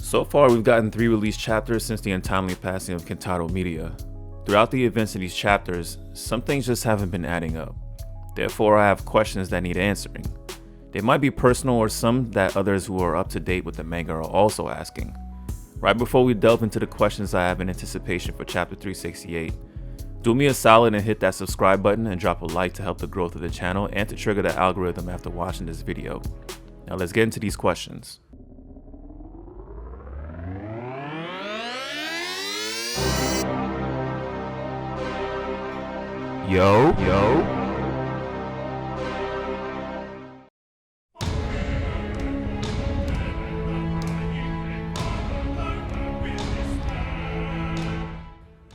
So far, we've gotten 3 release chapters since the untimely passing of Kentaro Media. Throughout the events in these chapters, some things just haven't been adding up. Therefore, I have questions that need answering. They might be personal or some that others who are up to date with the manga are also asking. Right before we delve into the questions I have in anticipation for chapter 368, do me a solid and hit that subscribe button and drop a like to help the growth of the channel and to trigger the algorithm after watching this video. Now let's get into these questions. Yo.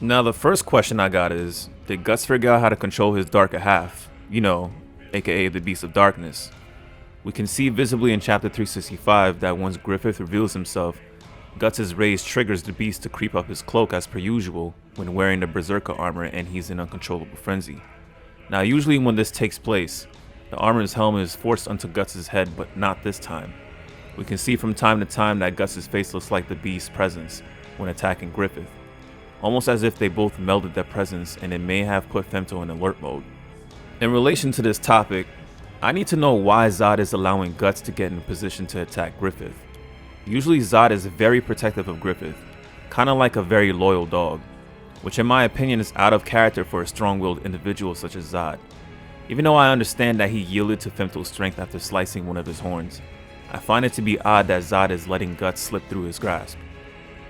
Now the first question I got is, did Guts figure out how to control his darker half? Aka the Beast of Darkness. We can see visibly in chapter 365 that once Griffith reveals himself, Guts' rage triggers the beast to creep up his cloak as per usual when wearing the Berserker armor and he's in uncontrollable frenzy. Now usually when this takes place, the armor's helmet is forced onto Guts' head, but not this time. We can see from time to time that Guts' face looks like the beast's presence when attacking Griffith, almost as if they both melded their presence, and it may have put Femto in alert mode. In relation to this topic, I need to know why Zod is allowing Guts to get in a position to attack Griffith. Usually Zod is very protective of Griffith, kinda like a very loyal dog, which in my opinion is out of character for a strong-willed individual such as Zod. Even though I understand that he yielded to Femto's strength after slicing one of his horns, I find it to be odd that Zod is letting Guts slip through his grasp.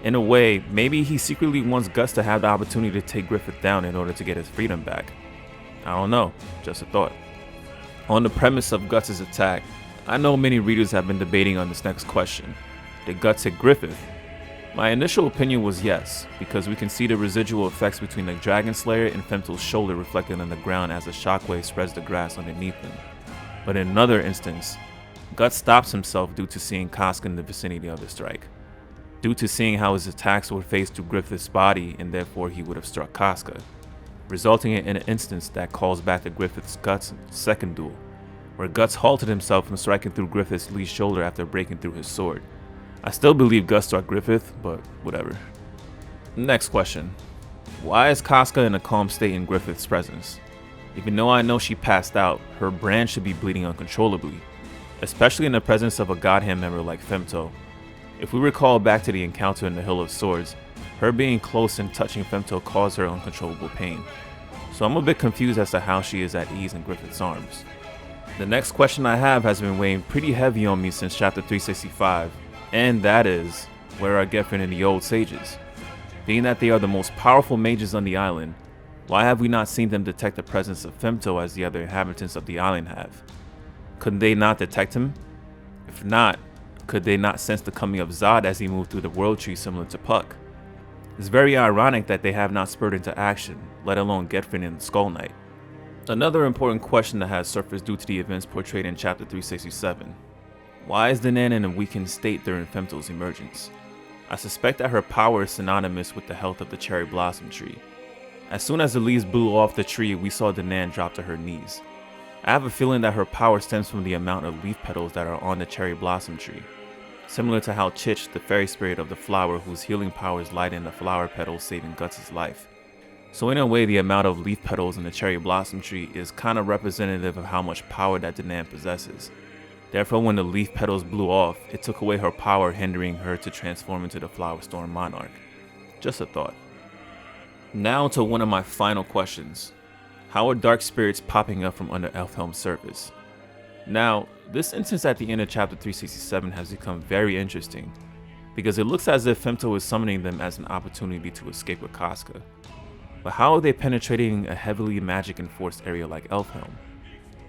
In a way, maybe he secretly wants Guts to have the opportunity to take Griffith down in order to get his freedom back. I don't know, just a thought. On the premise of Guts' attack, I know many readers have been debating on this next question. Did Guts hit Griffith? My initial opinion was yes, because we can see the residual effects between the Dragon Slayer and Femto's shoulder reflected on the ground as the shockwave spreads the grass underneath them. But in another instance, Guts stops himself due to seeing Casca in the vicinity of the strike, due to seeing how his attacks were phased through Griffith's body and therefore he would have struck Casca, resulting in an instance that calls back to Griffith's Guts' second duel, where Guts halted himself from striking through Griffith's Lee's shoulder after breaking through his sword. I still believe Guts struck Griffith, but whatever. Next question. Why is Casca in a calm state in Griffith's presence? Even though I know she passed out, her brand should be bleeding uncontrollably, especially in the presence of a Godhand member like Femto. If we recall back to the encounter in the Hill of Swords, her being close and touching Femto caused her uncontrollable pain. So I'm a bit confused as to how she is at ease in Griffith's arms. The next question I have has been weighing pretty heavy on me since chapter 365, and that is, where are Gefren and the old sages? Being that they are the most powerful mages on the island, why have we not seen them detect the presence of Femto as the other inhabitants of the island have? Could they not detect him? If not, could they not sense the coming of Zod as he moved through the world tree similar to Puck? It's very ironic that they have not spurred into action, let alone Gefren and the Skull Knight. Another important question that has surfaced due to the events portrayed in chapter 367. Why is Danan in a weakened state during Femto's emergence? I suspect that her power is synonymous with the health of the cherry blossom tree. As soon as the leaves blew off the tree, we saw Danan drop to her knees. I have a feeling that her power stems from the amount of leaf petals that are on the cherry blossom tree, similar to how Chich, the fairy spirit of the flower whose healing powers light in the flower petals, saving Guts' life. So in a way, the amount of leaf petals in the cherry blossom tree is kind of representative of how much power that Danan possesses. Therefore, when the leaf petals blew off, it took away her power, hindering her to transform into the Flower Storm Monarch. Just a thought. Now to one of my final questions. How are dark spirits popping up from under Elfhelm's surface? Now, this instance at the end of chapter 367 has become very interesting, because it looks as if Femto is summoning them as an opportunity to escape with Casca. But how are they penetrating a heavily magic-enforced area like Elfhelm?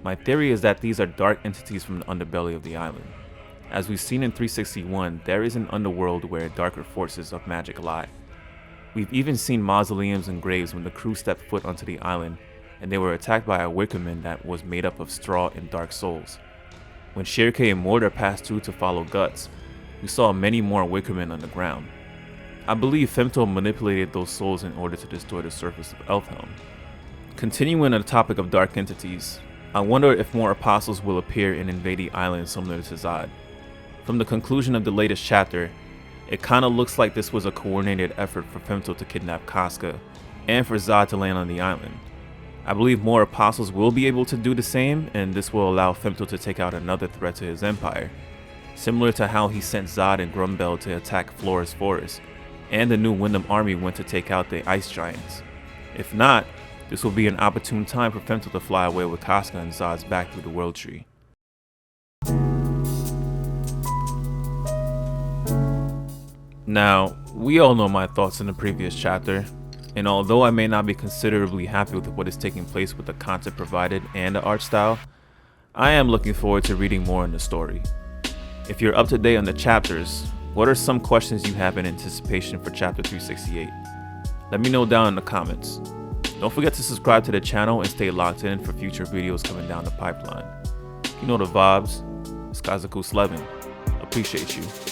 My theory is that these are dark entities from the underbelly of the island. As we've seen in 361, there is an underworld where darker forces of magic lie. We've even seen mausoleums and graves when the crew stepped foot onto the island and they were attacked by a wickerman that was made up of straw and dark souls. When Shirke and Mortar passed through to follow Guts, we saw many more wickermen on the ground. I believe Femto manipulated those souls in order to destroy the surface of Elfhelm. Continuing on the topic of dark entities, I wonder if more apostles will appear and invade the island similar to Zod. From the conclusion of the latest chapter, It kinda looks like this was a coordinated effort for Femto to kidnap Casca, and for Zod to land on the island. I believe more apostles will be able to do the same, and this will allow Femto to take out another threat to his empire, similar to how he sent Zod and Grumbel to attack Flora's forest, and the new Wyndham army went to take out the ice giants. If not, this will be an opportune time for Femto to fly away with Casca and Zod's back through the world tree. Now, we all know my thoughts in the previous chapter, and although I may not be considerably happy with what is taking place with the content provided and the art style, I am looking forward to reading more in the story. If you're up to date on the chapters, what are some questions you have in anticipation for chapter 368? Let me know down in the comments. Don't forget to subscribe to the channel and stay locked in for future videos coming down the pipeline. You know the vibes. It's Kaizoku Sleven. Appreciate you.